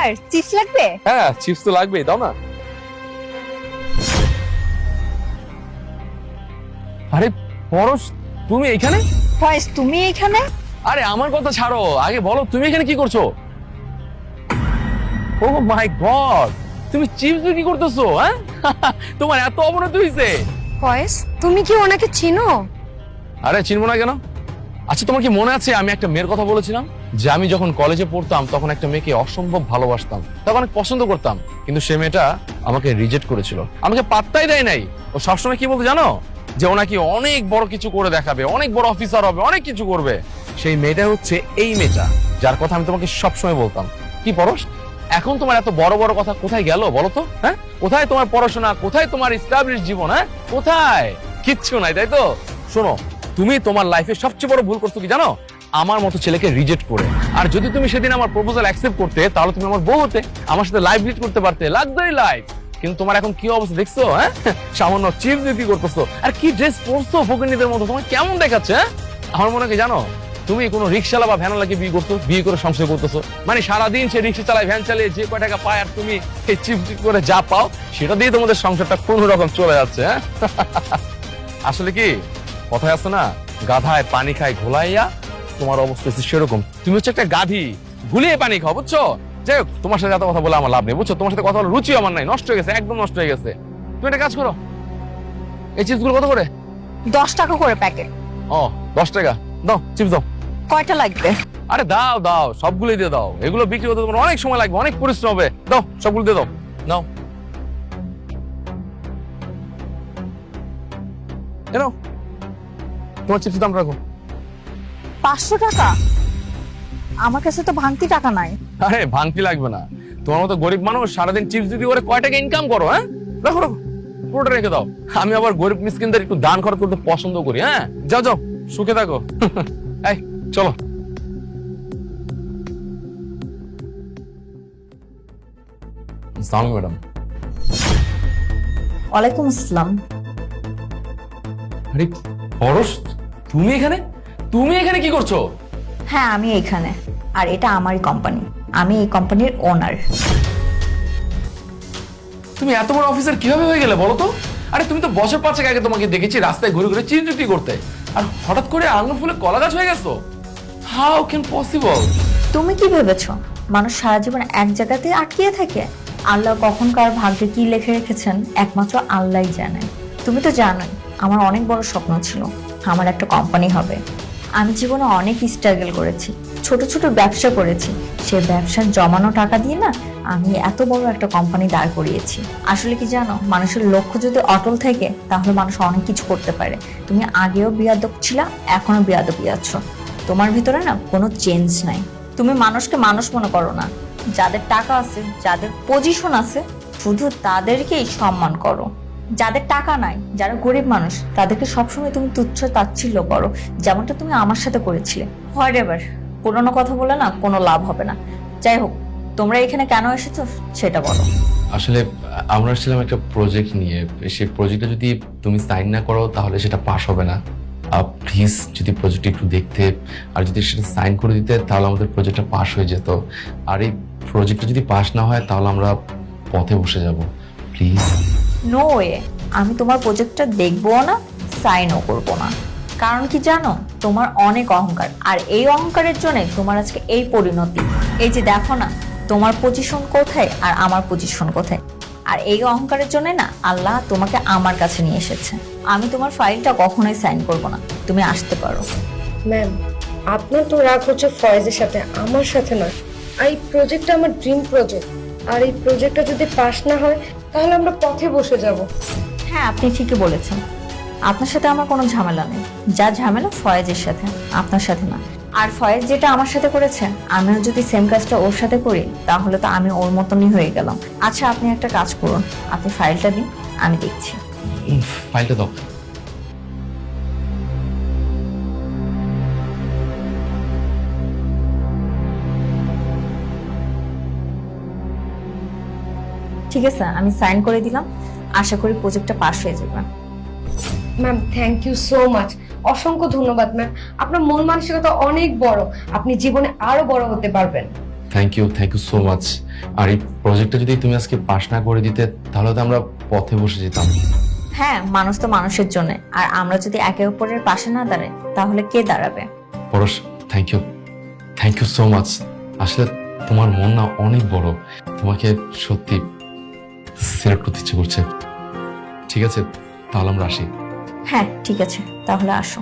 Sir chips লাগবে? হ্যাঁ chips তো লাগবেই, দাও না। আরে পরশ, তুমি এখানে? ফয়েজ তুমি এখানে? আরে আমার কথা ছাড়ো, আগে বলো তুমি এখানে কি করছো? ও মাই গড, তুমি চিপস বিক্রি করতেছো? হ্যাঁ তোমার এত অবনতি হয়েছে? ফয়েজ তুমি কি ওনাকে চিনো? আরে চিনবো না কেন? আচ্ছা তোমার কি মনে আছে আমি একটা মেয়ের কথা বলেছিলাম যে আমি যখন কলেজে পড়তাম তখন একটা মেয়েকে অসম্ভব ভালোবাসতাম, তাকে অনেক পছন্দ করতাম, কিন্তু সে মেয়েটা আমাকে রিজেক্ট করেছিল, আমাকে পাত্তাই দেয় নাই। ও সবসময় কি বলতো জানো? যে ও নাকি অনেক বড় কিছু করে দেখাবে, অনেক বড় অফিসার হবে, অনেক কিছু করবে। সেই মেয়েটা হচ্ছে এই মেয়েটা যার কথা আমি তোমাকে সবসময় বলতাম। কি পরশ, এখন তোমার এত বড় বড় কথা কোথায় গেল বলো তো? হ্যাঁ কোথায় তোমার পড়াশোনা, কোথায় তোমার এস্টাবলিশ জীবন? হ্যাঁ কোথায়? কিচ্ছু নাই, তাই তো? শোনো, তুমি তোমার লাইফে সবচেয়ে বড় ভুল করছো কি জানো? আমার মতো ছেলেকে রিজেক্ট করে। আর যদি তুমি সেদিন আমার প্রপোজাল অ্যাকসেপ্ট করতে তাহলে তুমি আমার বউ হতে, আমার সাথে লাইফ লিড করতে পারতে, লাক্সারি লাইফ। কিন্তু তোমার এখন কি অবস্থা দেখছো? হ্যাঁ সামান্য চিপস বিক্রি করতেছো, আর কি ড্রেস পরছো ফকিন্নিদের মতো, তোমার কেমন দেখাচ্ছে? হ্যাঁ আমার মনে হয় কি জানো, তুমি কোনো রিক্সাওয়ালা বা ভ্যানওয়ালাকে বিয়ে করতো, বিয়ে করে সংসার করতেছো। মানে সারাদিন সে রিক্সা চালায়, ভ্যান চালিয়ে, যে কয় টাকা পায়, আর তুমি এই চিপস করে যা পাও সেটা দিয়ে তোমাদের সংসারটা কোনো রকম চলে যাচ্ছে। হ্যাঁ আসলে কি কথায় আছে না, গাধায় পানি খায় ঘোলাইয়া, তোমার অবস্থা হচ্ছে সেরকম। তুমি হচ্ছে একটা গাধি, ঘুলিয়ে পানি খাও, বুঝছো? যাই হোক, তোমার সাথে এত কথা বলে আমার লাভ নেই, বুঝছো? তোমার সাথে কথা বলার রুচি আমার নাই, নষ্ট হয়ে গেছে, একদম নষ্ট হয়ে গেছে। তুমি একটা কাজ করো, এই চিপসগুলো কত করে? 10 টাকা করে প্যাকেট। ও 10 টাকা, দাও চিপস দাও। কয়টা লাগবে? আরে দাও দাও, সবগুলোই দিয়ে দাও, এগুলো বিক্রি করতে তোমার অনেক সময় লাগবে, অনেক পরিশ্রম হবে, দাও সবগুলো দিয়ে দাও। নাও কেন, তোমার চিপসের দাম রাখো। 500 টাকা? আমার কাছে তো ভাঙতি টাকা নাই। আরে ভাঙতি লাগবে না, তোমার মতো গরিব মানুষ সারাদিন চিপস বিক্রি করে কয় টাকা ইনকাম করো? হ্যাঁ রাখো রাখো, পুরোটা রেখে দাও। আমি আবার গরিব মিসকিনদের একটু দান খরচ করতে পছন্দ করি। হ্যাঁ যাও যাও, সুখে থাকো। এই চলো। আসসালামু ম্যাডাম। ওয়ালাইকুম আসসালাম। আরে পরশ, তুমি এখানে? তুমি এখানে কি করছো? হ্যাঁ আমি এখানে, আর এটা আমারই কোম্পানি, আমি এই কোম্পানির ওনার। তুমি এত বড় অফিসার কিভাবে হয়ে গেলে বলো তো? আরে তুমি তো বছর 5 আগে তোমাকে দেখেছি রাস্তায় ঘুরে ঘুরে চিরচুটি করতে, আর হঠাৎ করে আঙুর ফুলে কলা গাছ হয়ে গেছো। How can possible? তুমি কি ভেবেছো মানুষ সারা জীবন এক জায়গাতেই আটকিয়ে থাকে? আল্লাহ কখন কার ভাগ্যে কি লিখে রেখেছেন একমাত্র আল্লাহই জানে। তুমি তো জানোই আমার অনেক বড় স্বপ্ন ছিল আমার একটা কোম্পানি হবে। আমি জীবনে অনেক স্ট্রাগল করেছি, ছোট ছোট ব্যবসা করেছি, সে ব্যবসার জমানো টাকা দিয়ে না আমি এত বড় একটা কোম্পানি দাঁড় করিয়েছি। আসলে কি জানো, মানুষের লক্ষ্য যদি অটল থাকে তাহলে মানুষ অনেক কিছু করতে পারে। তুমি আগেও বিয়াদব ছিলা, এখনো বিয়াদবই আছো, তোমার ভিতরে না কোনো চেঞ্জ নাই। তুমি মানুষকে মানুষ মনে করো না, যাদের টাকা আছে, যাদের পজিশন আছে, শুধু তাদেরকেই সম্মান করো। যাদের টাকা নাই, যারা গরিব মানুষ, তাদেরকে সবসময় তুমি তুচ্ছ তাচ্ছিল্য করো, যেমনটা তুমি আমার সাথে করেছিলে। হয় এবার পুরোনো কথা বলে না কোনো লাভ হবে না। যাই হোক, তোমরা এখানে কেন এসেছো সেটা বলো। আসলে আমরা ছিলাম একটা প্রজেক্ট নিয়ে, সেই প্রজেক্টটা যদি তুমি সাইন না করো তাহলে সেটা পাস হবে না। প্লিজ যদি প্রজেক্টটা একটু দেখতে, আর যদি সেটা সাইন করে দিতে তাহলে আমাদের প্রজেক্টটা পাস হয়ে যেত। আর এই প্রজেক্টটা যদি পাস না হয় তাহলে আমরা পথে বসে যাব। প্লিজ। নো ওয়ে, আমি তোমার প্রজেক্টটা দেখবো না, সাইনও করবো না। কারণ কি জানো, তোমার অনেক অহংকার, আর এই অহংকারের জন্য তোমার আজকে এই পরিণতি। এই যে দেখো না তোমার পজিশন কোথায় আর আমার পজিশন কোথায়, আর এই অহংকারের জন্য না আল্লাহ তোমাকে আমার কাছে নিয়ে এসেছে। আমি তোমার ফাইলটা কখনোই সাইন করব না, তুমি আসতে পারো। ম্যাম, আপনার তো রাগ হচ্ছে ফয়েজের সাথে, আমার সাথে না। আর এই প্রজেক্টটা আমার ড্রিম প্রজেক্ট, আর এই প্রজেক্টটা যদি পাস না হয় তাহলে আমরা পথে বসে যাব। হ্যাঁ আপনি ঠিকই বলেছেন, আপনার সাথে আমার কোনো ঝামেলা নেই। যা ঝামেলা ফয়েজের সাথে, আপনার সাথে না। আর ফয়েজ যেটা আমার সাথে করেছে, আমিও যদি সেম কাজটা ওর সাথে করি তাহলে তো আমি ওর মতনই হয়ে গেলাম। আচ্ছা আপনি একটা কাজ করুন, আপনি ফাইলটা দিন, আমি দেখছি। ফাইলটা দাও। ঠিক আছে, আমি সাইন করে দিলাম, আশা করি প্রজেক্টটা পাস হয়ে যাবে। Ma'am thank you so much, অসংখ্য ধন্যবাদ ম্যাম। আপনার মন মানসিকতা অনেক বড়, আপনি জীবনে আরো বড় হতে পারবেন। Thank you so much. আর এই প্রজেক্টটা যদি তুমি আজকে পাশ না করে দিতে তাহলে তো আমরা পথে বসে যেতাম। হ্যাঁ, মানুষ তো মানুষের জন্য, আর আমরা যদি একে অপরের পাশে না দাঁড়াই তাহলে কে দাঁড়াবে? পরশ, থ্যাংক ইউ সো মাচ। আসলে তোমার মন না অনেক বড়, তোমাকে সত্যি সিলেক্ট করতে ইচ্ছে করছে। ঠিক আছে, তাহলে আমরা আসি। হ্যাঁ ঠিক আছে, তাহলে আসো।